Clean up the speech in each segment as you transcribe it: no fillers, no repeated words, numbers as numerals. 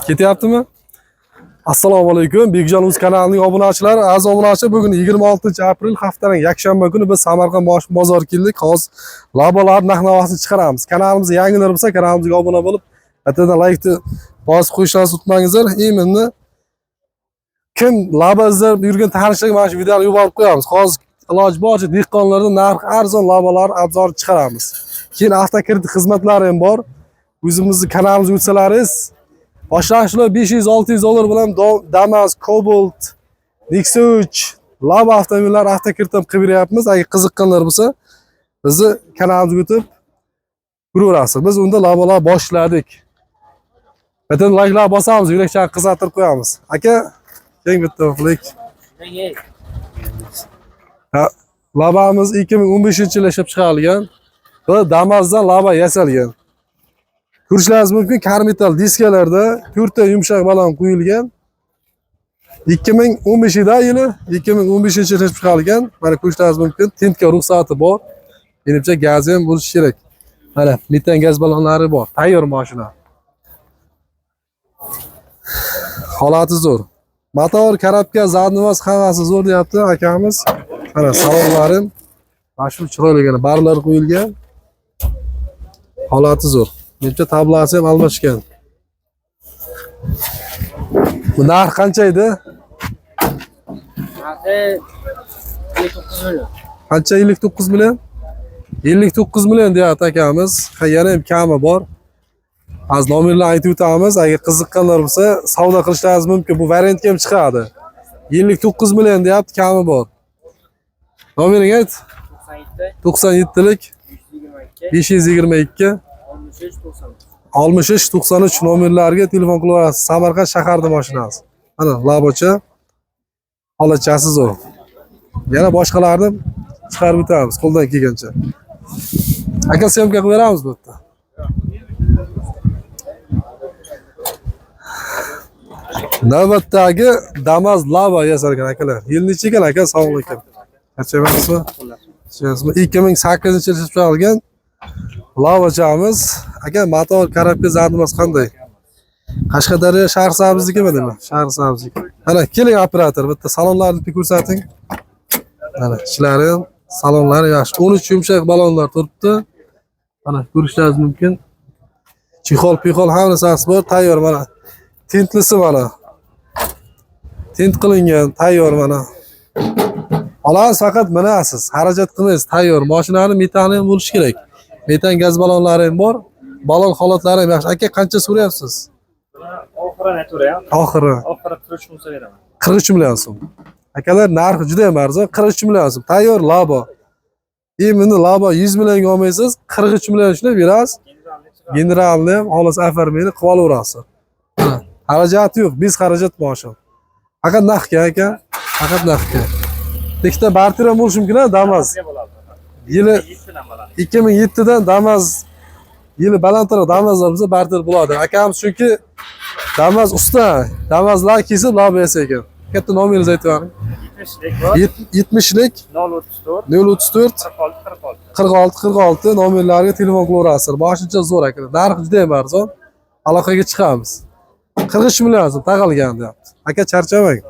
Ketyaptimi? Assalomu alaykum. Bekjon o'z kanalining obunachilari, aziz obunachi, bugun 26-aprel haftaning yakshanba kuni biz Samarqand bozor keldik. Hozir labalar narx-navosini chiqaramiz. Kanalimizga yangilar bo'lsa, kanalimizga obuna bo'lib, bittadan like-ni bosib qo'yishingizni unutmangizlar. Endi kim laba izlab yurgan tanishlarga mana shu videoni yuborib qo'yamiz. Hozir iloji boricha dehqonlardan narx arzon labalar obzori chiqaramiz. Keyin avtokredit xizmatlari ham bor. O'zimizni kanalimizga o'tsalaringiz boshlanishlar 500-600 dollar bilan Damas, Cobalt, Nexia 3 laba avtomobillar avtokreditdan qilib beryapmiz. Agar qiziqqanlar bo'lsa, bizni kanalimizga o'tib ko'raverasiz. Biz unda labalar boshladik. Bitta like'lar bosamiz, yurakchani qizartirib qo'yamiz. Aka, keng bitta flik. Labamiz 2015-yil ishlab chiqarilgan. Bu Damas'dan laba yasalgan. Ko'rishlaringiz mumkin, karmetal diskalarda 4 ta yumshoq balon qo'yilgan. 2015-yili 2015-yil ishlab chiqarilgan. Mana ko'rishlaringiz mumkin, tintka ruxsati bor. Menimcha gazi ham bo'lishi kerak. Mana metan gaz balonlari bor. Tayyor mashina. Holati zo'r. Motor, karabka, zadnivos hammasi zo'r deyapti akamiz. Mana salonlarim mashhur chiroyligina barlar qo'yilgan. Holati zo'r. Menimcha tablasi ham almashgan. Bu narx qancha edi? Narxi 59 million. Qancha? 59 million? 59 million deyapti akamiz. Yana ham kami bor. Az nomerlarni aytib o'tamiz. Agar qiziqqanlar bo'lsa, savdo qilishlaringiz mumkin. Bu variantga ham chiqadi. 59 million deyapti, kami bor. Nomering ayt. 97lik 522 63 nomerlarga telefon qilib olasiz. Samarqand shaharda mashinasi. Mana labocha. Holachasi zo'r. Yana boshqalarni chiqarib o'tamiz qo'ldan kelgancha. Aka, syomka qilib beramiz bu yerda. Navbatdagi Damas laba yasalgan akalar. Yil necha ekan aka? Assalomu alaykum. Qanchamasmi? 2008-yil ishlab chiqarilgan lavachamiz. Aka, motor, karabka, zadnivos qanday? Qashqadaryo Shahrisabznikimi deyman? Shahrisabzniki. Mana keling operator, bitta salonlarni ko'rsating. Mana ishlari, salonlari yaxshi. 13 yumshoq balonlar turibdi. Mana ko'rishlaringiz mumkin. Chexol hamma narsasi bor, tayyor mana. Tintlisi mana. Tint qilingan, tayyor mana. Xolos faqat minasiz, xarajat qilmaysiz, tayyor. Mashinani metani ham bo'lishi kerak. Metan gaz balonlari ham bor. Balon holatlari ham yaxshi. Aka, qancha so'rayapsiz? Oxirini aytaverayam. Oxiri 43 ming so'rayman. 43 million so'm. Akalar, narxi juda ham arzon, 43 million so'm. Tayyor labo. Endi labo 100 millionga olmaysiz, 43 million shunday berasiz. Generalni ham xolos afarmeni qilib olaverasiz. Xarajati yo'q, biz xarajat mashina. Faqat naqdga aka, faqat naqdga. Ikkita barter ham bo'lishi mumkin-a, Damas. Yili 2007dan Damas yili balandroq Damaslar bizda barter bo'ladi. Akamiz chunki Damas usta, Damaslar kesib laba yasay ekan. Katta nomeringizni aytib bering. 70lik 034 46 nomerlarga telefon qilaverasiz. Mashina zo'r aka. Narxi juda ham arzon. Aloqaga chiqamiz. 43 million so'm taqalgan deyapti. Aka, charchamang.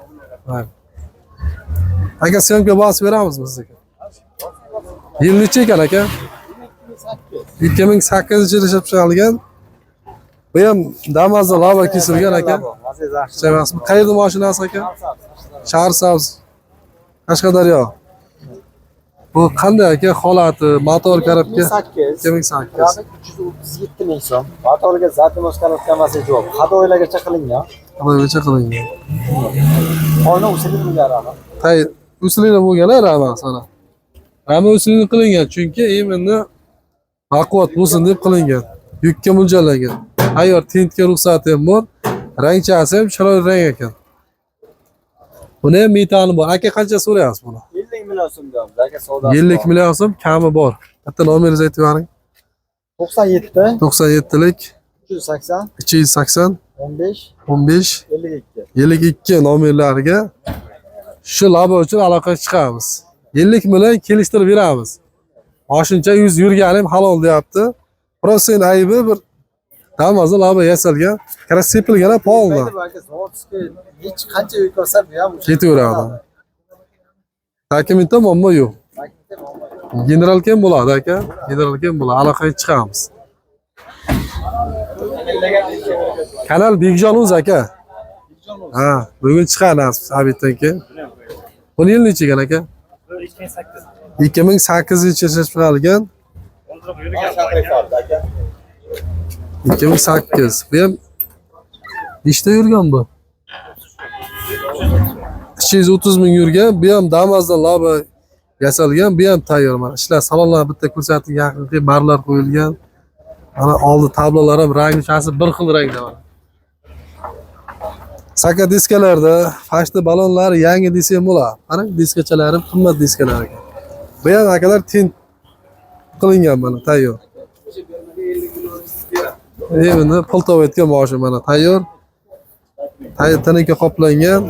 Aka, syomka bosib beramizmi sizga? Yil necha ekan aka? 2008-yil ishlab chiqarilgan. Bu ham Damas'da laba kesilgan aka. Qayerda mashinasi aka? Shahrisabz, Qashqadaryo. Bu qanday aka holati? Motor, karabka 2008. 337 ming so'm. Motorga zadnivos karabkamasi yo'q. Hadoylargacha qilingan. Hadoylargacha qilingan. Oyna usilingan. Tay, usilingan bo'lgan rama sana. Rama usilingan qilingan, chunki endi baquvvat bo'lsin deb qilingan. Yukka mo'ljallangan. Tayyor tintga ruxsati ham bor. Rangchasi ham chiroyli rang ekan. Buni ham metani bor. Aka, qancha so'rayapsiz buni? 50 million so'm deyapmiz. Aka, savdosi. 50 million so'm kami bor. Bitta nomeringizni aytib bering. 97lik 280 15 52 nomerlariga shu laba uchun aloqaga chiqamiz. 50 million kelishtirib beramiz. Mashina 100 yurgani ham halol deyapti. Prosen aybi bir Damas laba yasalgan. Krasipilgan polni. Zavodskiy hech qancha yuk olsa bu ham Ketaveradi. Takiminta muammo yo'q. General kim bo'ladi aka? General kim bo'ladi? Aloqaga chiqamiz. Kanal Bekjonuz aka. Ha, bugun chiqamiz Abitdan keyin. Buni yil necha ekan aka? 2008. 2008-yilda ishlab chiqarilgan. 2008. Bu ham ishda yurgan bu. 230 ming yurgan. Bu ham Damazdan laba yasalgan. Bu ham tayyor mana. Ishlar salonlar bitta ko'rsating yaqinki barlar qo'yilgan. Mana oldi tablolar ham rangi chasi bir xil rangda mana. Saka diskalarda fashli balonlar yangi desam bo'ladi. Qarang, diskachalari qimmat diskalar ekan. Bu ham akalar tint qilingan mana tayyor. Endi poltovetga moshi mana tayyor. Tayyorga qoplangan.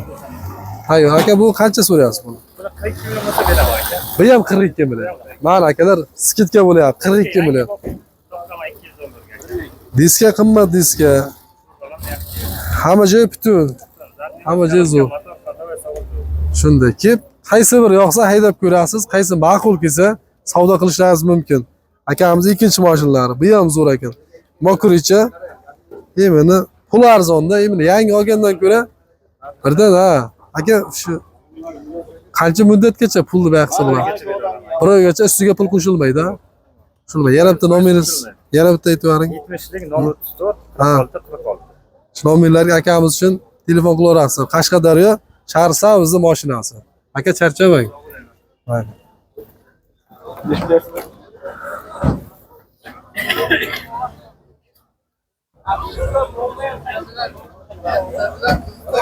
Tayyor. Aka bu qancha so'rayapsiz buni? Buni 40 million bo'lsa beraman aka. Bu ham 42 million. Mana akalar skidka bo'lyapti 42 million. Diska qimmat diska. Hamma joy butun. Hamma joy zo'r. Shunday kelib, qaysi bir yoqsa haydab ko'rasiz, qaysi ma'qul kelsa savdo qilishlaringiz mumkin. Akamizning ikkinchi mashinalari, bu ham zo'r ekan. Mokricha. Endi pul arzonda, endi yangi olgandan ko'ra birdan ha. Aka shu qancha muddatgacha pulni bayqisa bo'ladi? Bir oygacha ustiga pul qo'shilmaydi. Shunday yarimta nomeringiz, yarimta aytib bering. 70lik 034 Ha. 46. Shu nomerlarga akamiz uchun telefon qilaverasiz. Qashqadaryo Shahrsavizni mashinasi. Aka charchamang. Mayli.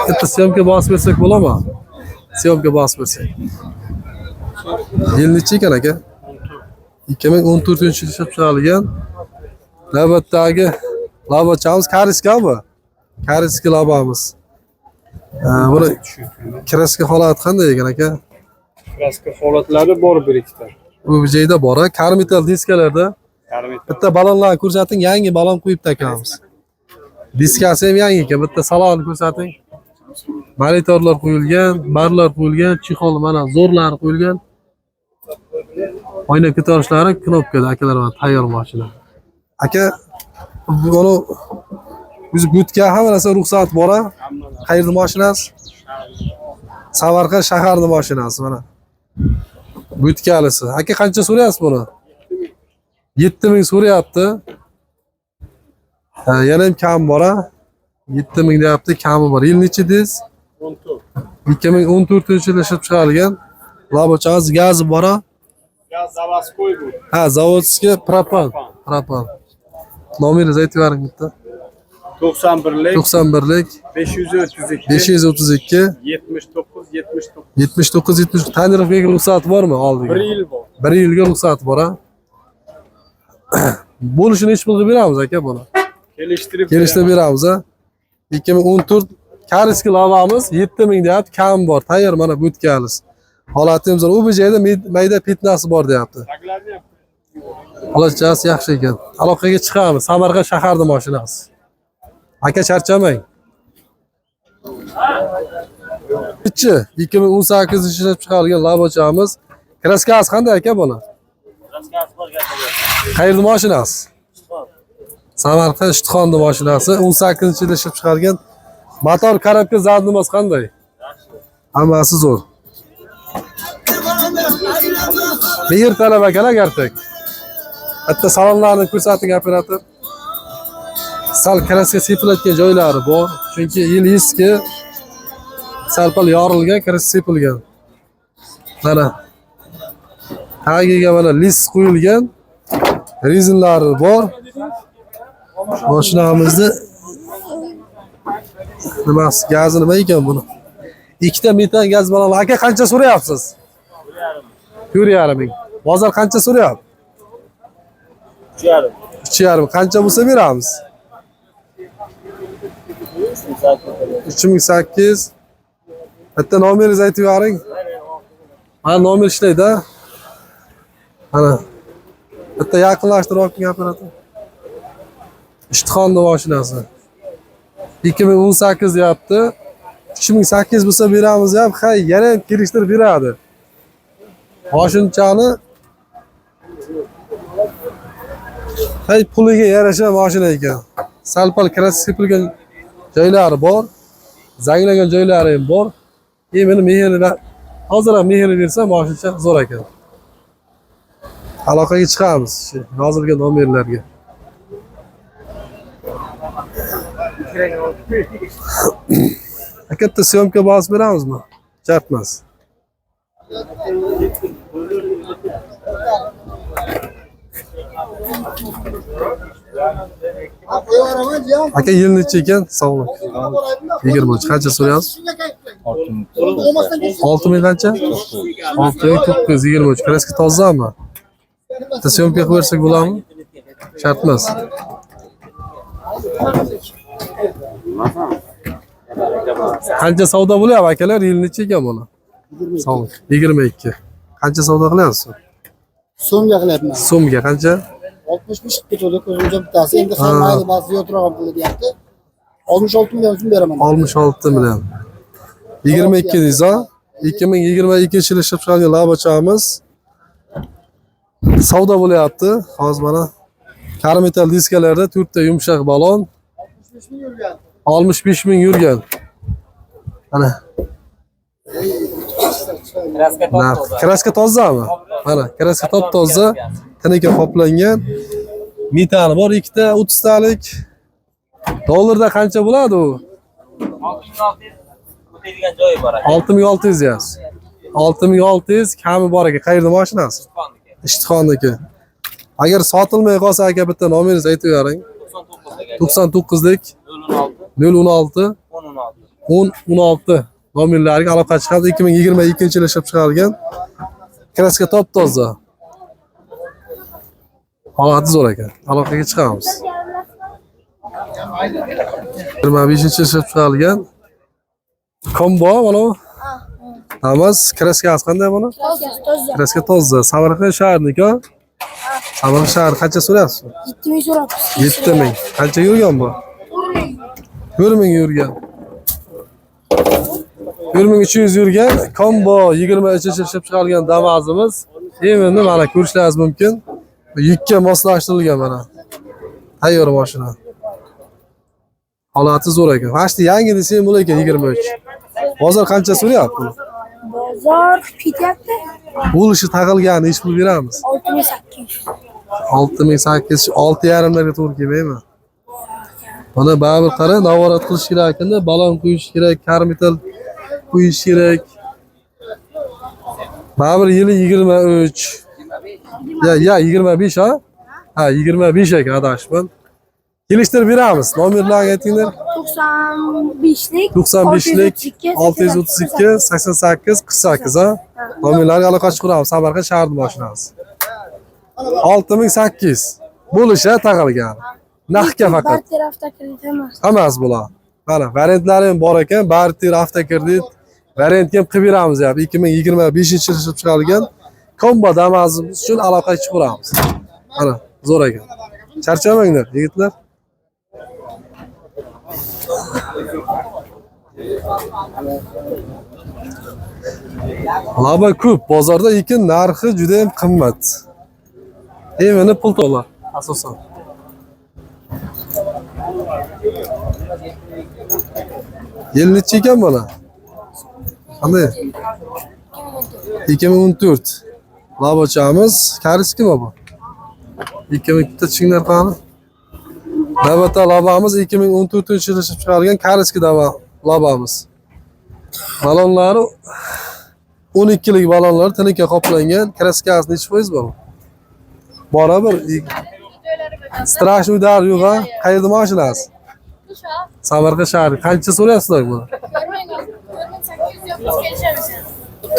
Bitta syomka bosib bersak bo'ladimi? Syomka bosib bersak. Yil necha ekan aka? 2014-yil ishlab chiqarilgan. Navbatdagi labachamiz Kariska bu. Kariska labamiz. Buni kraska holati qanday ekan aka? Kraska holatlari bor bir ikkita. Bu joyda bor, karmetal diskalarda. Bitta balonlarni ko'rsating, yangi balon qo'yib takamiz. Diskasi ham yangi ekan, bitta salonni ko'rsating. Monitorlar qo'yilgan, barlar qo'yilgan, chexol mana zo'rlari qo'yilgan. Oyna ko'tarishlari knopkada akalar mana tayyor mashina. Aka, buni biz butga hamma narsa ruxsat bor. Qayerda mashinasi? Samarqand shaharda mashinasi mana. Butkalisi. Aka qancha so'rayapsiz buni? 7000 so'rayapti. Yana ham kam bor. 7000 deyapti, kami bor. Yil nechi deysiz? 2014-yilda ishlab chiqarilgan. Labochangiz gazi bor. Gaz Zavaskoy bu. Ha, zavodskiy propan. Propan. Nomeringizni aytib bering bitta. 91lik 91lik 532 532 79 79 79 tonirovkaga ruxsat bormi oldiga? 1 yil bor. 1 yilga ruxsat bor, ha? Bo'lishini hech pulga beramiz aka buni. Kelishtirib beramiz, ha? 2014 Kariski lavamiz 7000 deyapti, kam bor. Tayyor mana butkamiz. Holatimiz zo'r. U bu joyda mayda fitnasi bor deyapti. Holachasi yaxshi ekan. Aloqaga chiqamiz. Samarqand shaharda mashinasi. Aka charchamang. Bichi 2018 ishlab chiqarilgan labochamiz. Kraskasi qanday aka buni? Kraskasi bor gapga. Qayerda mashinasi? Samarqand Ishtixonda mashinasi. 18-yilda ishlab chiqarilgan. Motor korobka zadnimasi qanday? Hammasi zo'r. Mehr talab akalar gartak. Hatta salonlarni ko'rsating operator. Sal kraska sepilayotgan joylari bor. Chunki yil eski salpal yorilgan, kraska sepilgan. Mana tagiga mana lis qo'yilgan. Rezinlari bor. Mashinamizni nimasi, gazi nima ekan buni? Ikkita metan gaz baloni. Aka qancha so'rayapsiz? 4,5 ming. Bozor qancha so'rayapti? 3,5. 3,5. Qancha bo'lsa beramiz? 3008. Hatta nomeringizni aytib bering. Mana nomer ishlaydi. Mana. Bitta yaqinlashtirib olib operator. İştihonli mashinasi. 2018 yaptı. 2008 bo'lsa beramiz ham, hay, yana ham kelishtirib beradi. Mashinchani hay puliga yarasha mashina ekan. Sal-pal kraska sepilgan joylari bor, zanglagan joylari ham bor. Meni mehrini hozir ham mehrini bersa mashincha zo'r ekan. Aloqaga chiqamiz shu yozilgan nomerlarga. Katta syomka bosib beramizmi? Chapmas. Aka yil necha ekan? Sog'lik. 20 qancha so'rayapsiz? 6000 qancha? 6923. Kraska tozami? Bitta syomka qilib bersak bo'ladimi? Shart emas. Qancha savdo bo'lyapti akalar? Yil necha ekan buni? Sog'lik. 22. Qancha savdo qilyapsiz? So'mga qilyapman. So'mga qancha? 65 ketadi ko'zimcha bittasi. Endi qilmaydi, ba'zi yo'qroq bo'ldi deyapti. 66 million so'm beraman. 66 million. 22 deysiz, ha? 2022-yil ishlab chiqargan labochamiz savdo bo'lyapti. Hozir mana karametal diskalarda 4 ta yumshoq balon 65 ming yurgan. Mana kraska tozami? Mana kraska top-toza, tanaga qoplangan. Metali bor, ikkita 30 talik. Dollarda qancha bo'ladi u? 6600 o'tadigan joyi bor aka. 6600 yaz. 6600 kami bor ekan. Qayerda mashinasi? Ishtixonniki. Agar sotilmay qolsa aka bitta nomeringizni aytib bering. 99lik 016 1016 nomerlariga aloqa chiqadi. 2022-yil ishlab chiqarilgan. Kraska top-toza. Holati zo'r ekan. Aloqaga chiqamiz. 25-yil ishlab chiqarilgan. Kombo mana bu. Namaz kraskasi qanday buni? Kraska toza. Samarqand shahriniki-ku. Samarqand shahri qancha so'rayapsiz? 7000 so'rabsiz. 7000. Qancha yurgan bu? 4000 yurgan. 4300 yurgan kombo 23 ishlab chiqarilgan Damas'imiz. Endi mana ko'rishlaringiz mumkin. Yukka moslashtirilgan mana. Tayyor mashina. Holati zo'r ekan. Fashti yangi desam bo'lar ekan 23. Bozor qancha so'rayapti? Bozor ketyapti. Bo'lishi taqilgani ish pul beramiz. 6800. 6800 6,5 larga to'g'ri kelmaymi? Mana baribir qara, navorat qilish kerak ekanda, balon qo'yish kerak, karametal qo'yish kerak. Baribir yili 23. Ya 25 ha? Ha 25 ekan adashman. Kelishtirib beramiz. Nomerlarni aytinglar. 95lik 95lik 632 88 48 ha. Nomerlarga aloqa chiqaramiz. Samarqand shahar mashinasi. 6800. Bo'lishi taqilgan. Naqdga faqat. barter avtokredit emas. Hammasi bular. Mana variantlari ham bor ekan. Barter avtokredit variantga ham qilib beramiz, deyapti. 2025-yil ishlab chiqarilgan kombo Damas'imiz uchun aloqa chiqaramiz. Mana zo'r ekan. Charchamanglar, yigitlar. Laba ko'p, bozorda ekin narxi juda ham qimmat. Meni pul to'lar asosan. Yil necha ekan buni? Qanday? 2014. Labochamiz, kariskimi bu? 2000 ta chinglar qani? Navbatda labamiz 2014-yil ishlab chiqarilgan kariski labamiz. Balonlari 12 lik balonlar tiniga qoplangan. Kraskasi necha foiz bor? Barabir strashniy udar yo'q ha. Qayerda mashinasi? Samarqand shahri. Qancha so'rayapsizlar buni?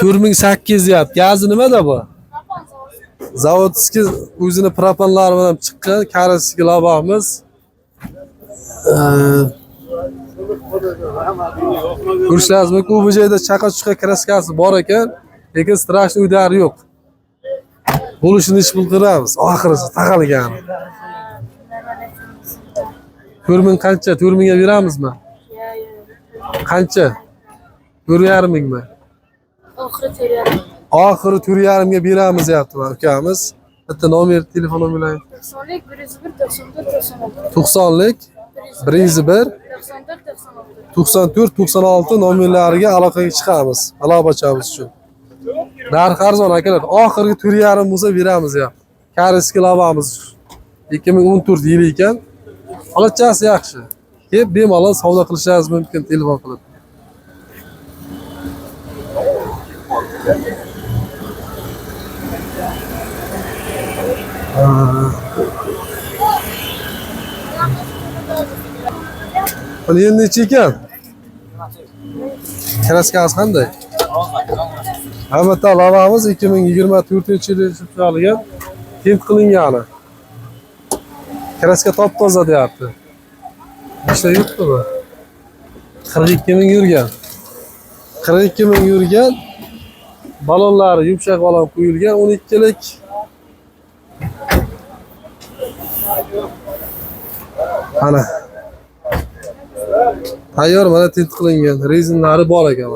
4800 deyapti. Gazi nimada bu? Zavodskiy o'zini propanlari bilan chiqqan kariski labamiz. Ko'rishlaringiz mumkin, bu joyda chaqa-chuqa kraskasi bor ekan, lekin strashniy udar yo'q. Bo'lishini ish pul qilamiz. Oxirisi taqalgan. 4.000 qancha? 4.000 ga beramizmi? Qancha? 4.5 mingmi? Oxiri 4.5 ga beramiz deyapti ukamiz. Bitta nomer, telefon nomeri. 90lik 101 94 96 nomerlariga aloqaga chiqamiz. Aloqa ochamiz uchun. Narx arzon akalar. Oxirgi 4.5 bo'lsa beramiz ya. Kariski lavamiz 2014 yili ekan. Olachasi yaxshi. Kelib bemalol savdo qilishingiz mumkin telefon qilib. Buni endi necha ekan? Kraskasi qanday? Hamma lavamiz 2024-yilda chiqarilgan, tint qilingani. Kraska top-toza deyapti. Ishlar yo'qmi bu? 42 ming yurgan. 42 ming yurgan. Balonlari yumshoq balon qo'yilgan 12lik. Ana. Tayyor, mana tint qilingan. Rezinlari bor ekan.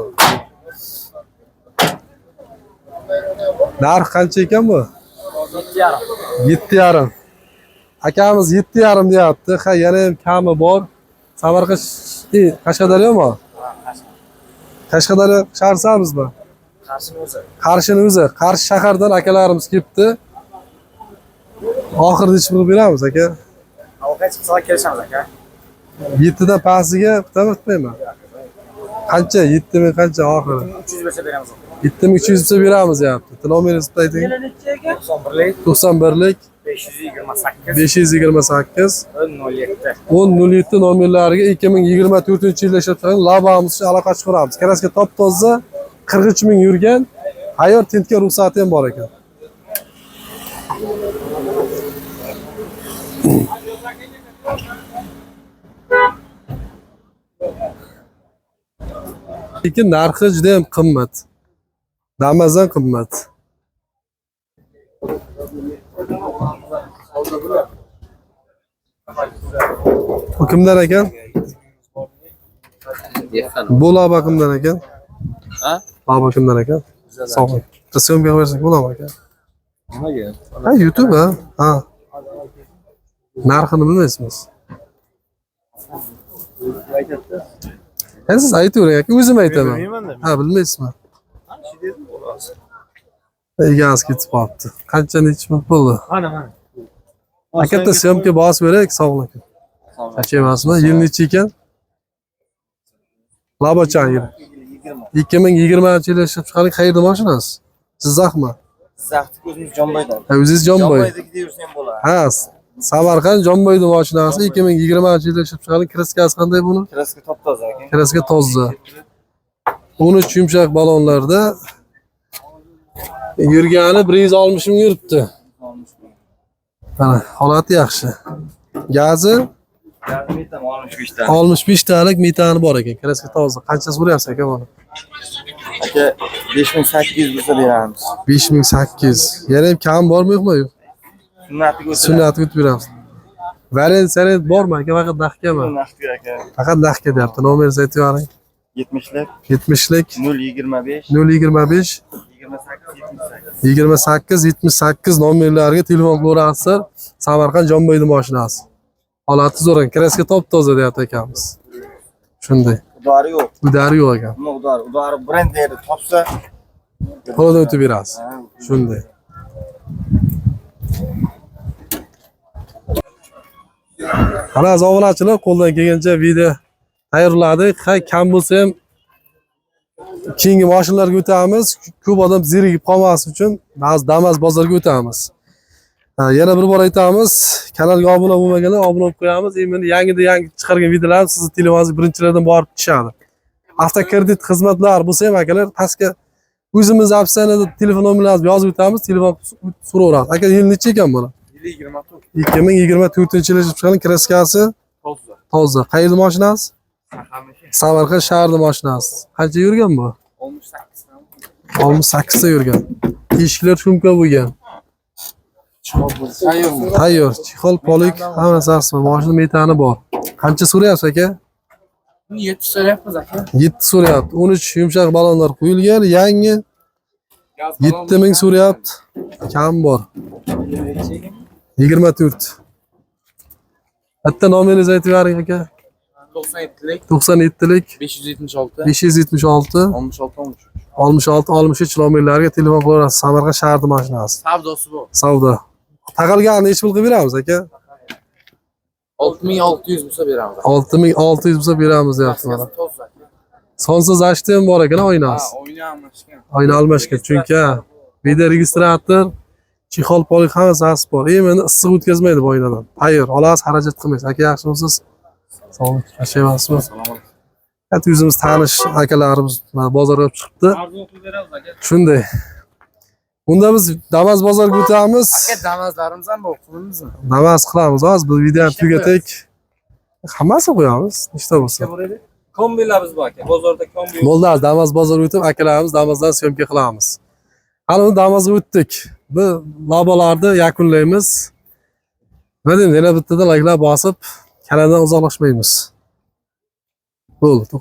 Narx qancha ekan bu? 7.5. Akamiz 7.5 deyapti. Ha, yana ham kami bor. Samarqand, Qashqadaryomi? Qashqadaryo shaharsamizmi? Qarshini o'zi. Qarshi shahardan akalarimiz kelibdi. Oxirida ish qilib beramiz aka. Avoqa chiqsa kelishamiz aka. 7 dan pastiga bitmayman. Qancha? 7 ming qancha oxiri? 300 bersa beramiz. 7300 desa beramiz deyapti. Nomeringizni ayting. 91lik 91lik 528 528 1007 nomerlariga 2024-yilda ishlab chiqarilgan lavamiz uchun aloqa chiqaramiz. Kraska top-toza 43 ming yurgan. Ayyor tintga ruxsati ham bor ekan. Lekin narxi juda ham qimmat. Damazdan qimmat. Bu kimdan ekan? Bu lava kimdan ekan? Ha? Lava kimdan ekan? Sog' ol. Syomka bersak bo'ladimi aka? Nimaga? Ha, YouTube ha. Narxini bilmaysizmi? Siz aytavering aka, o'zim aytaman. Ha, bilmaysizmi? Egasi ketib qolibdi. Qancha necha minut bo'ldi? Mana. Akatta syomka bosib berak, sog' aka. Qancha emasmi? Yil necha ekan? Labochan yil. 2020-yilda ishlab chiqarilgan qayerda mashinasi? Jizzaxmi? Jizzaxda o'zimiz Jonboyda. Ha, o'zingiz Jonboy. Jonboydagi yursam bo'ladi. Ha, Samarqand Jonboyda mashinasi 2020-yilda ishlab chiqarilgan. Kraskasi qanday buni? Kraska top-toza aka. Kraska toza. 13 yumshoq balonlarda yurgani 160 ming yuribdi. Mana, holati yaxshi. Gazi 65 talik metani bor ekan. Kraska toza. Qancha so'rayapsiz aka buni? Aka 5800 bo'lsa beramiz. 5800. Yana ham kam bormi yo'qmi? Sunnatiga o'tadi. Sunnatga o'tib beramiz. Variant bormi aka? Faqat naqdgami? Naqdga aka. Faqat naqdga deyapti. Nomeringizni aytib yuboring. 70lik 70lik 025 025 28 78 nomerlariga telefon qilaverasizlar. Samarqand Jonboyda mashinasi. Holati zo'r ekan. Kraska top-toza deyapti akamiz. Shunday. Udari yo'q. Udari yo'q ekan. Udari brend yerda topsa qo'ldan o'tib berasiz. Shunday. Ana obunachilar qo'ldan kelgancha video tayyorladik. Kam bo'lsa ham keyingi mashinalarga o'tamiz. Ko'p odam zerikib qolmasin uchun Damas bozorga o'tamiz. Yana bir bor aytamiz, kanalga obuna bo'lmaganlar obuna bo'lib qo'yamiz. Endi yangi chiqargan videolar sizni telefoningizga birinchilardan borib tushadi. Avtokredit xizmatlar bo'lsa ham akalar, pastga o'zimiz opsiyada telefon nomerlaringizni yozib o'tamiz, telefon so'raveramiz. Aka, yil necha ekan buni? 2024-yilda ishlab chiqqan kraskasi toza. Qayerda mashinasi? Samarqand shaharida mashinasi. Qancha yurgan bu? 68 ta yurgan. Eshiklar shumka bo'lgan. Tayyor. Chixol, polik, hammasi asli. Mashina metani bor. Qancha so'rayapsiz aka? 7 so'rayapmiz aka. 7 so'rayapti. 13 yumshoq balonlar qo'yilgan, yangi 7000 so'rayapti. Kam bor. 24. Bitta nomeringizni aytib bering aka. 97lik 97lik 576 576 66 63 nomerlariga telefon qilaverasiz. Samarqand shaharda mashinasi. savdosi bu. Savdo. Taqalganini nechi pul qilib beramiz aka? 6600 bo'lsa beramiz. 6600 bo'lsa beramiz deyapti mana. Sonsiz ashti ham bor ekan oynasi. O'yini almashgan. Oyna almashgan. Chunki video registrator, chixol polik hammasi asli bor. Endi issiq o'tkazmaydi bu oynadan. Tayyor, olasiz, xarajat qilmaysiz. Aka yaxshimisiz? Sog'lik, yashayapsizmi? Hatto o'zimiz tanish akalarimiz bozorga olib chiqibdi. Arzon qilib beramiz aka. Shunday. Unda biz Damas bozorga o'tamiz. Aka damazlarimiz ham bor, qilmizmi? Damas qilamiz. Hozir biz videoni tugatak. Hammasini qo'yamiz. Nechta bo'lsa. Kombilarimiz bor aka. Bozorda kombi. Bo'ldi, Damas bozoriga o'tib akalarimiz Damasdan syomka qilamiz. Hali uni Damasga o'tdik. Bu labolarni yakunlaymiz. Nima deymiz? Yana bittada layklar bosib, kanaldan uzoqlashmaymiz. Bo'ldi.